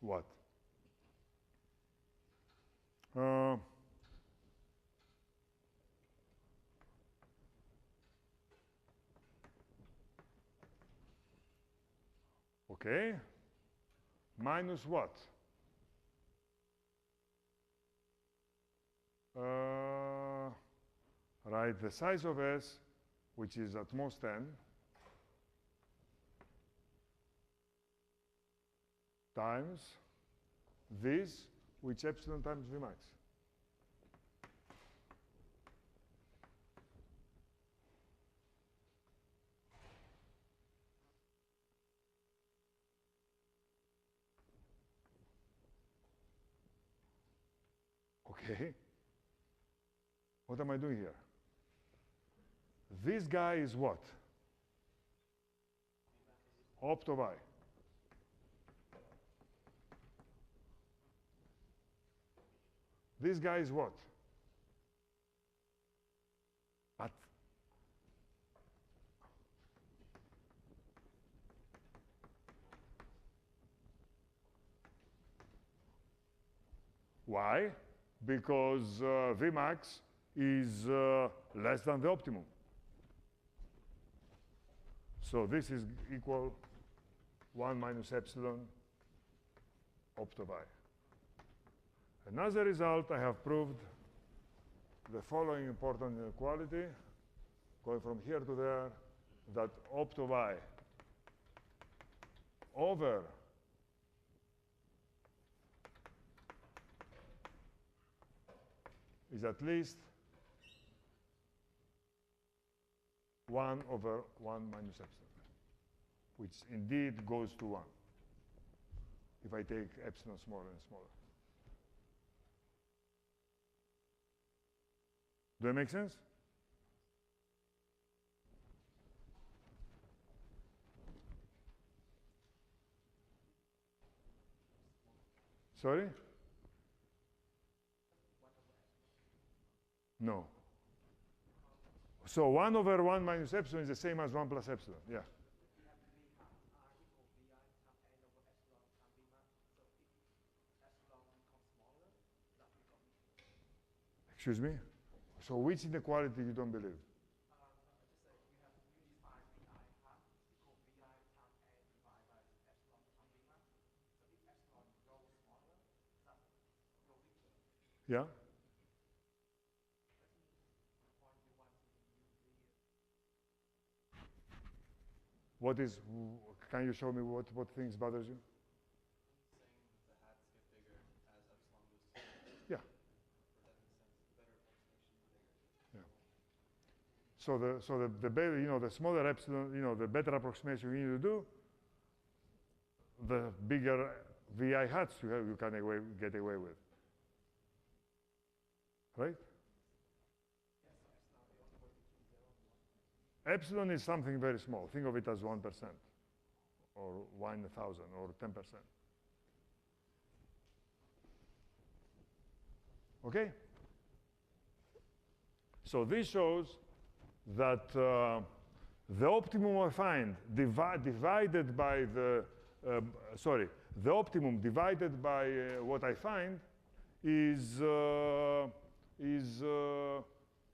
what? Okay. Minus what? Right, the size of S, which is at most n, times this, which epsilon times V max. Okay. What am I doing here? This guy is what? Opt of I. This guy is what? At why? Because Vmax is less than the optimum. So this is equal 1 minus epsilon opt of I. And as a result, I have proved the following important inequality, going from here to there, that opt of I over is at least 1 over 1 minus epsilon, which indeed goes to 1 if I take epsilon smaller and smaller. Do that make sense? Sorry? No. So 1 over 1 minus epsilon is the same as 1 plus epsilon. Yeah. Excuse me? So which inequality you don't believe? Yeah? What is, can you show me what things bothers you? Saying the hats get bigger as epsilon goes to Yeah. that makes sense. Better approximation bigger. Yeah. So the smaller epsilon, the better approximation you need to do, the bigger VI hats you can get away with. Right? Epsilon is something very small. Think of it as 1%, or 1 in 1,000, or 10%. Okay? So this shows that the optimum I find divided by the sorry, the optimum divided by what I find is,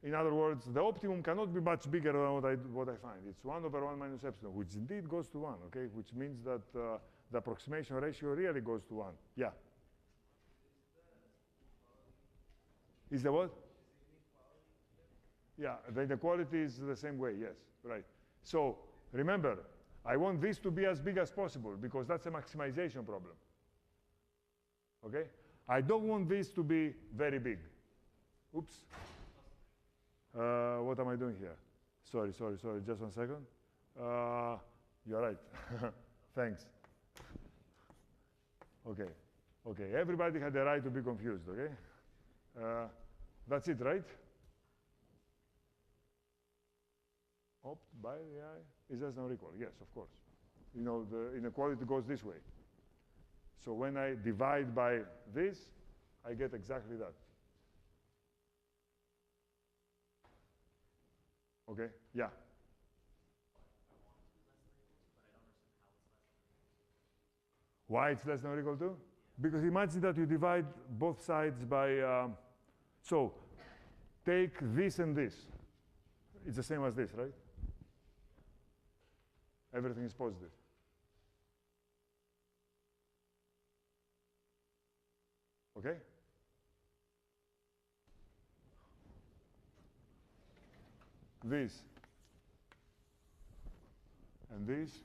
in other words, the optimum cannot be much bigger than what I find. It's 1 over 1 minus epsilon, which indeed goes to 1, okay? Which means that the approximation ratio really goes to 1. Yeah? Is the what? Yeah, the inequality is the same way, yes, right. So remember, I want this to be as big as possible because that's a maximization problem, okay? I don't want this to be very big. Oops. What am I doing here? Sorry, just 1 second. You're right, thanks. Okay, everybody had the right to be confused, okay? That's it, right? Opt by the I is less than or equal. Yes, of course. You know, the inequality goes this way. So when I divide by this, I get exactly that. Okay, yeah. Why it's less than or equal to? Because imagine that you divide both sides by, so take this and this. It's the same as this, right? Everything is positive. Okay? This and this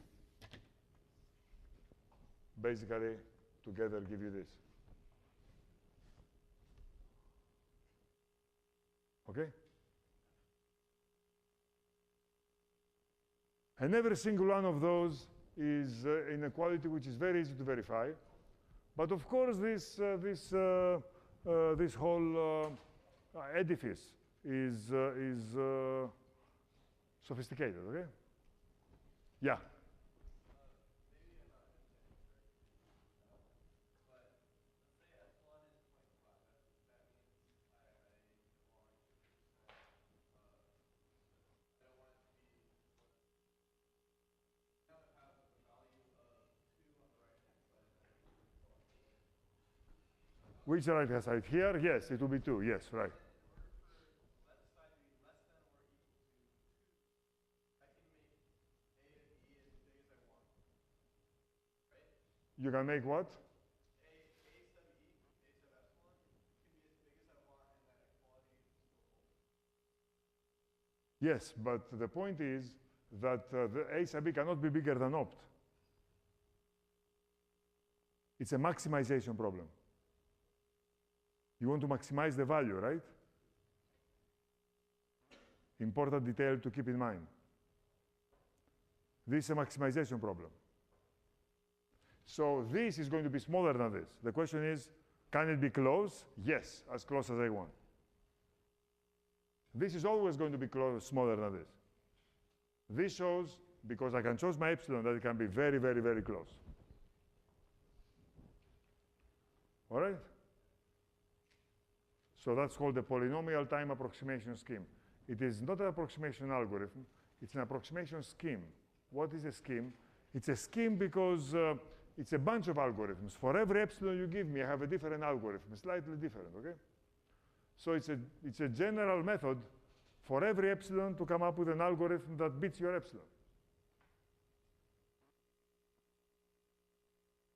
basically together give you this. Okay? And every single one of those is inequality which is very easy to verify. But of course, this whole edifice is sophisticated, okay? Yeah? Which right-hand side? Here? Yes, it will be 2. Yes, right. You can make what? Yes, but the point is that the A sub E cannot be bigger than opt. It's a maximization problem. You want to maximize the value, right? Important detail to keep in mind. This is a maximization problem. So this is going to be smaller than this. The question is, can it be close? Yes, as close as I want. This is always going to be smaller than this. This shows, because I can choose my epsilon, that it can be very, very, very close. All right? So that's called the polynomial time approximation scheme. It is not an approximation algorithm. It's an approximation scheme. What is a scheme? It's a scheme because it's a bunch of algorithms. For every epsilon you give me, I have a different algorithm, slightly different, okay? So it's a general method for every epsilon to come up with an algorithm that beats your epsilon.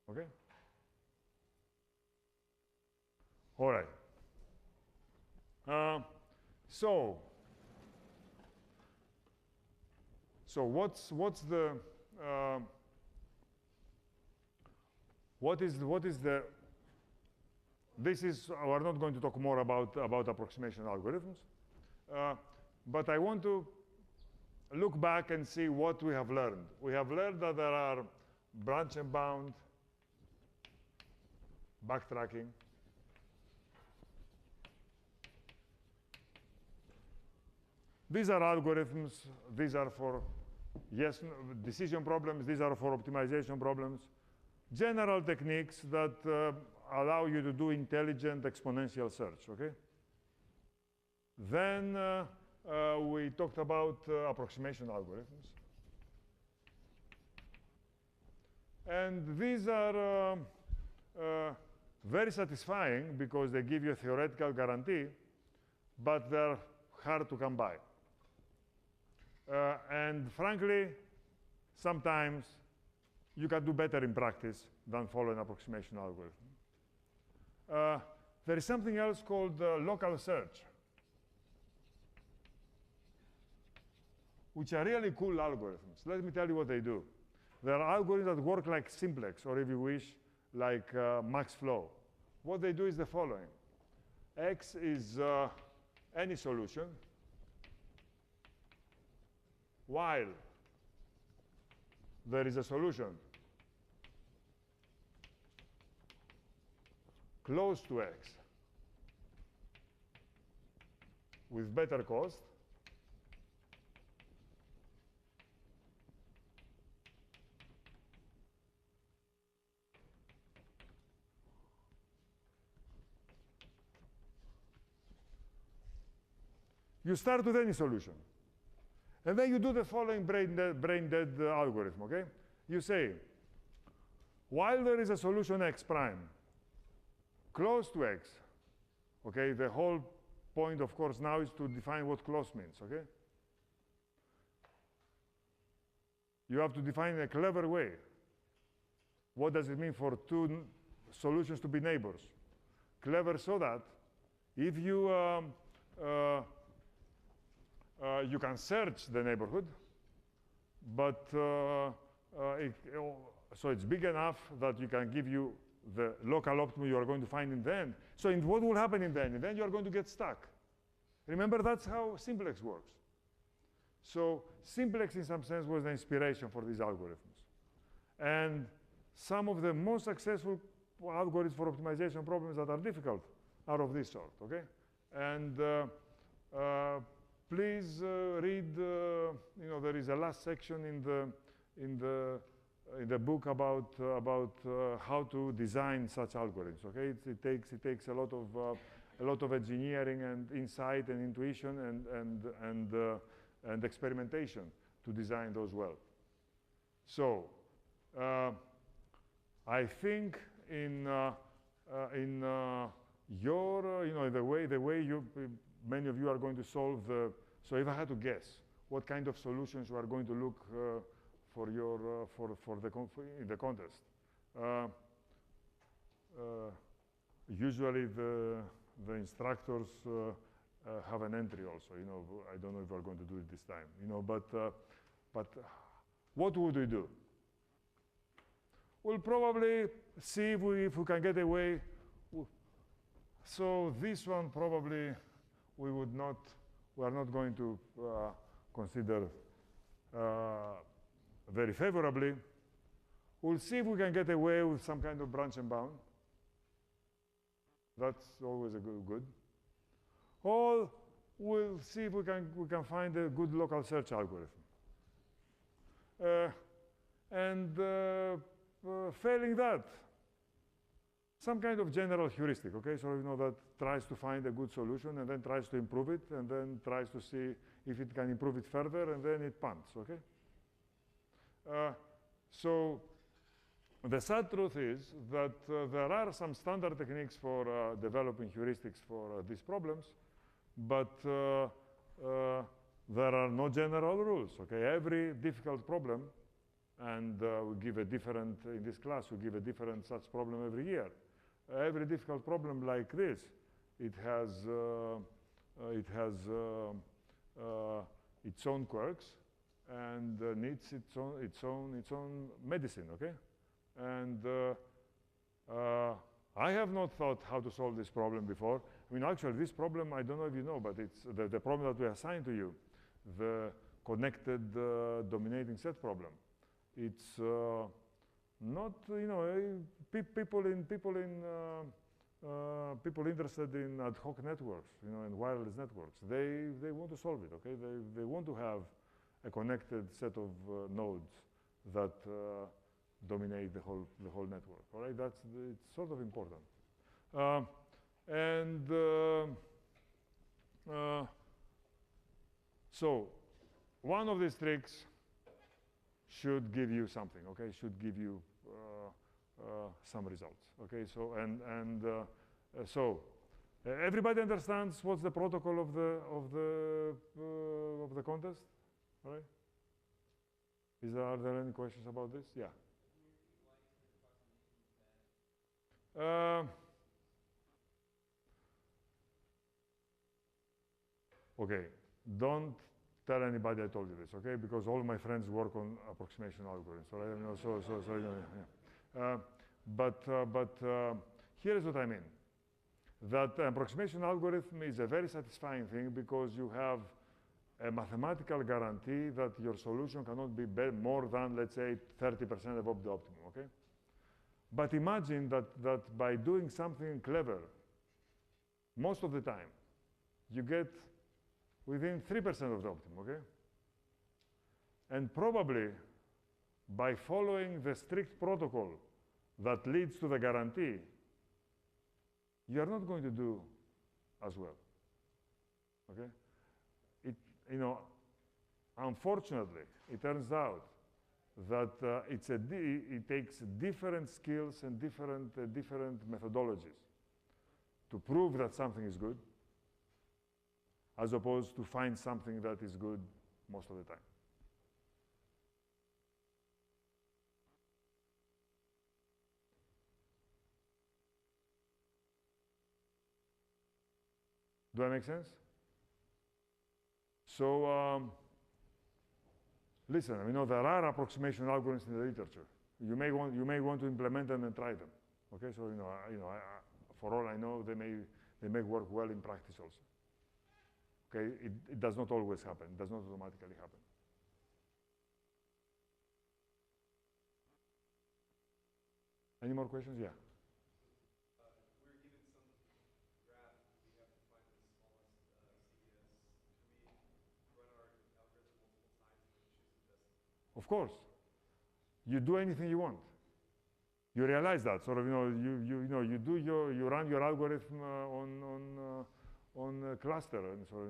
Okay? All right. So what is the this is, we're not going to talk more about approximation algorithms, but I want to look back and see what we have learned. We have learned that there are branch and bound, backtracking, these are algorithms. These are for yes, decision problems. These are for optimization problems. General techniques that allow you to do intelligent exponential search, okay? Then we talked about approximation algorithms. And these are very satisfying because they give you a theoretical guarantee, but they're hard to come by. And frankly, sometimes you can do better in practice than follow an approximation algorithm. There is something else called local search, which are really cool algorithms. Let me tell you what they do. There are algorithms that work like simplex, or if you wish, like maxflow. What they do is the following. X is any solution, while there is a solution close to X with better cost, you start with any solution. And then you do the following brain-dead algorithm, okay? You say, while there is a solution X prime close to X, okay? The whole point, of course, now is to define what close means, okay? You have to define in a clever way. What does it mean for two solutions to be neighbors? Clever so that if you you can search the neighborhood, but so it's big enough that you can give you the local optimum you are going to find in the end. So what will happen in the end? In the end, you are going to get stuck. Remember, that's how simplex works. So simplex, in some sense, was the inspiration for these algorithms. And some of the most successful algorithms for optimization problems that are difficult are of this sort, okay? And please read, there is a last section in the book about how to design such algorithms. Okay, it takes a lot of engineering and insight and intuition and experimentation to design those well. So I think in the way you many of you are going to solve so if I had to guess what kind of solutions you are going to look for in the contest, usually the instructors have an entry also. I don't know if we're going to do it this time. But what would we do? We'll probably see if we can get away. So this one probably we are not going to consider very favorably. We'll see if we can get away with some kind of branch and bound. That's always a good. Or we'll see if we can find a good local search algorithm. Failing that, some kind of general heuristic, okay? So that tries to find a good solution and then tries to improve it and then tries to see if it can improve it further and then it punts, okay? So the sad truth is that there are some standard techniques for developing heuristics for these problems, but there are no general rules, okay? Every difficult problem, and we give a different, in this class, we give a different such problem every year. Every difficult problem like this, it has its own quirks and needs its own medicine, okay? And I have not thought how to solve this problem before. I mean, actually, this problem, I don't know if you know, but it's the problem that we assigned to you, the connected dominating set problem. It's not, people interested in ad hoc networks, and wireless networks. They want to solve it, okay? They want to have a connected set of nodes that dominate the whole network. All right, it's sort of important. So one of these tricks should give you something, okay? Should give you some results. Okay, so everybody understands what's the protocol of the contest, right? Are there any questions about this? Yeah. Okay, don't tell anybody I told you this, okay? Because all my friends work on approximation algorithms, right? You know, yeah. But here is what I mean. That approximation algorithm is a very satisfying thing because you have a mathematical guarantee that your solution cannot be more than, let's say, 30% above the optimum, okay? But imagine that by doing something clever, most of the time, you get within 3% of the optimum, okay? And probably by following the strict protocol that leads to the guarantee, you are not going to do as well, okay? You know, unfortunately, it turns out that it takes different skills and different methodologies to prove that something is good, as opposed to find something that is good most of the time. Do that make sense? So, listen, I mean, there are approximation algorithms in the literature. You may want to implement them and try them. Okay, so for all I know, they may work well in practice also. Okay, it does not always happen. It does not automatically happen. Any more questions? Yeah. We're given some graph, we have to find the smallest CDS. Can we run our algorithm multiple times and then choose the best? Of course. You do anything you want. You realize that sort of, you run your algorithm on a cluster, and so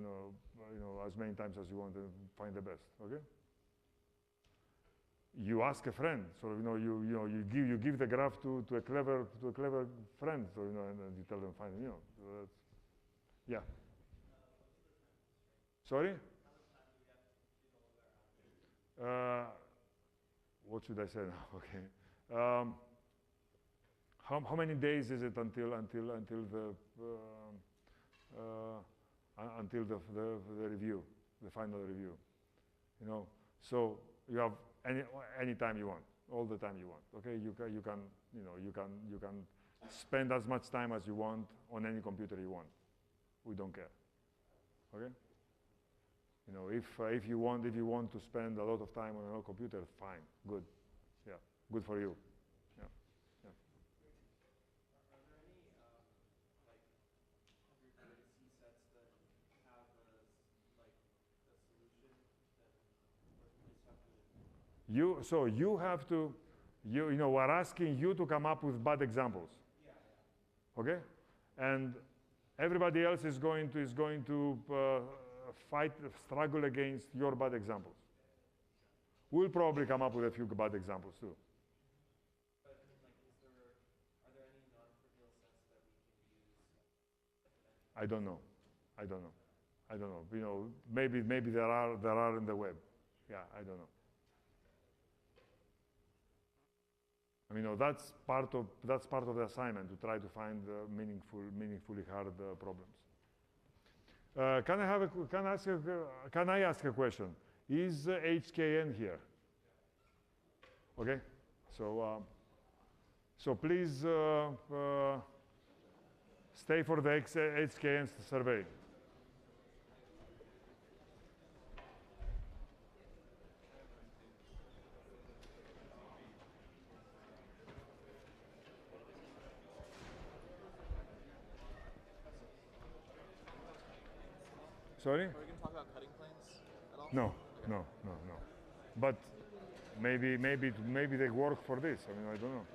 as many times as you want to find the best. Okay. You ask a friend, so you give the graph to a clever friend, so and you tell them find yeah. Sorry. What should I say now? Okay. How many days is it until the review, the final review? So you have any time you want, all the time you want. Okay, you can spend as much time as you want on any computer you want. We don't care. Okay. If you want to spend a lot of time on a computer, fine, good, yeah, good for you. Yeah. Yeah. Are there any predicate sets that have a solution that, or we just have to? So you have to, we're asking you to come up with bad examples. Yeah. Okay, and everybody else is going to struggle against your bad examples. We'll probably come up with a few bad examples too. But are there any non-trivial sets that we can use? I don't know. Maybe there are in the web. Yeah, I don't know. I mean, that's part of the assignment, to try to find meaningfully hard problems. Can I ask a question? Is HKN here? Okay, so please stay for the HKN survey. Sorry? Are we going to talk about cutting planes at all? No, okay. no. But maybe they work for this. I mean, I don't know.